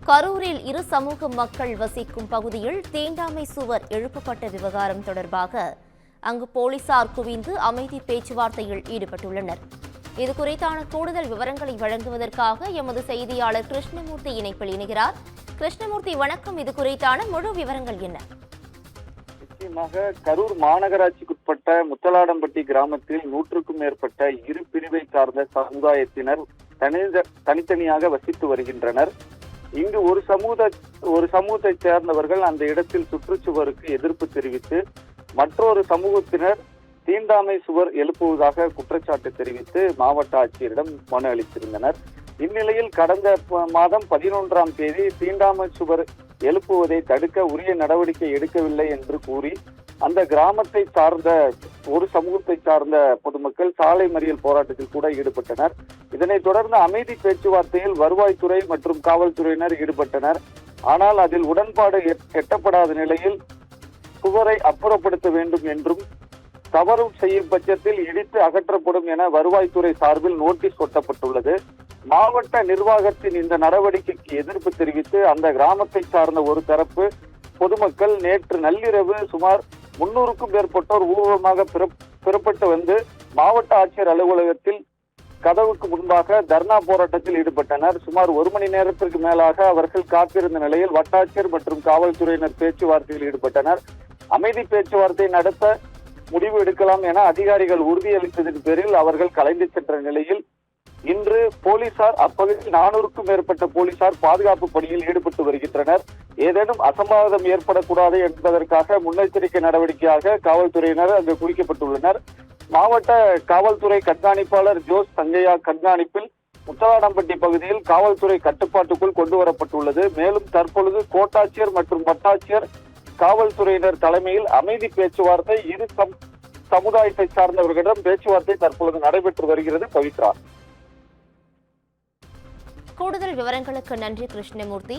கரூரில் இரு சமூக மக்கள் வசிக்கும் பகுதியில் தீண்டாமை சுவர் எழுப்பப்பட்ட விவகாரம் தொடர்பாக அங்கு போலீசார் குவிந்து அமைதி பேச்சுவார்த்தையில் ஈடுபட்டுள்ளனர். இதுகுறித்தான கூடுதல் விவரங்களை வழங்குவதற்காக எமது செய்தியாளர் கிருஷ்ணமூர்த்தி இணைப்பில் இணைகிறார். கிருஷ்ணமூர்த்தி, வணக்கம். இது குறித்தான முழு விவரங்கள் என்ன? நிச்சயமாக கரூர் மாநகராட்சிக்குட்பட்ட முத்தலாடம்பட்டி கிராமத்தில் 100க்கும் மேற்பட்ட இரு பிரிவை சார்ந்த சமுதாயத்தினர் தனித்தனியாக வசித்து வருகின்றனர். இங்கு ஒரு சமூகத்தை சேர்ந்தவர்கள் அந்த இடத்தில் சுற்றுச்சுவருக்கு எதிர்ப்பு தெரிவித்து மற்றொரு சமூகத்தினர் தீண்டாமை சுவர் எழுப்புவதாக குற்றச்சாட்டு தெரிவித்து மாவட்ட ஆட்சியரிடம் மனு அளித்திருந்தனர். இந்நிலையில் கடந்த மாதம் 11ஆம் தேதி தீண்டாமை சுவர் எழுப்புவதை தடுக்க உரிய நடவடிக்கை எடுக்கவில்லை என்று கூறி அந்த கிராமத்தை சார்ந்த ஒரு சமூகத்தை சார்ந்த பொதுமக்கள் சாலை மறியல் போராட்டத்தில் கூட ஈடுபட்டனர். இதனைத் தொடர்ந்து அமைதி பேச்சுவார்த்தையில் வருவாய்த்துறை மற்றும் காவல்துறையினர் ஈடுபட்டனர். ஆனால் அதில் உடன்பாடு எட்டப்படாத நிலையில் சுவரை அப்புறப்படுத்த வேண்டும் என்றும் தவறு செய்யும் பட்சத்தில் இடித்து அகற்றப்படும் என வருவாய்த்துறை சார்பில் நோட்டீஸ் ஒட்டப்பட்டுள்ளது. மாவட்ட நிர்வாகத்தின் இந்த நடவடிக்கைக்கு எதிர்ப்பு தெரிவித்து அந்த கிராமத்தை சார்ந்த ஒரு தரப்பு பொதுமக்கள் நேற்று நள்ளிரவு சுமார் 300க்கும் மேற்பட்டோர் ஊர்வலமாக புறப்பட்டு வந்து மாவட்ட ஆட்சியர் அலுவலகத்தில் கதவுக்கு முன்பாக தர்ணா போராட்டத்தில் ஈடுபட்டனர். சுமார் 1 மணி நேரத்திற்கு மேலாக அவர்கள் காத்திருந்த நிலையில் வட்டாட்சியர் மற்றும் காவல்துறையினர் பேச்சுவார்த்தையில் ஈடுபட்டனர். அமைதி பேச்சுவார்த்தை நடத்த முடிவு எடுக்கலாம் என அதிகாரிகள் உறுதியளித்ததன் பேரில் அவர்கள் கலைந்து சென்ற நிலையில் இன்று போலீசார் அப்பகுதியில் 400க்கும் மேற்பட்ட போலீசார் பாதுகாப்பு பணியில் ஈடுபட்டு வருகின்றனர். ஏதேனும் அசம்பாவிதம் ஏற்படக்கூடாது என்பதற்காக முன்னெச்சரிக்கை நடவடிக்கையாக காவல்துறையினர் அங்கு குவிக்கப்பட்டுள்ளனர். மாவட்ட காவல்துறை கண்காணிப்பாளர் ஜோஸ் சங்கையா கண்காணிப்பில் முத்தலாடம்பட்டி பகுதியில் காவல்துறை கட்டுப்பாட்டுக்குள் கொண்டு வரப்பட்டுள்ளது. மேலும் தற்பொழுது கோட்டாட்சியர் மற்றும் வட்டாட்சியர் காவல்துறையினர் தலைமையில் அமைதி பேச்சுவார்த்தை இரு சமுதாயத்தை சார்ந்தவர்களிடம் பேச்சுவார்த்தை தற்பொழுது நடைபெற்று வருகிறது. பவித்ரா, கூடுதல் விவரங்களுக்கு நன்றி கிருஷ்ணமூர்த்தி.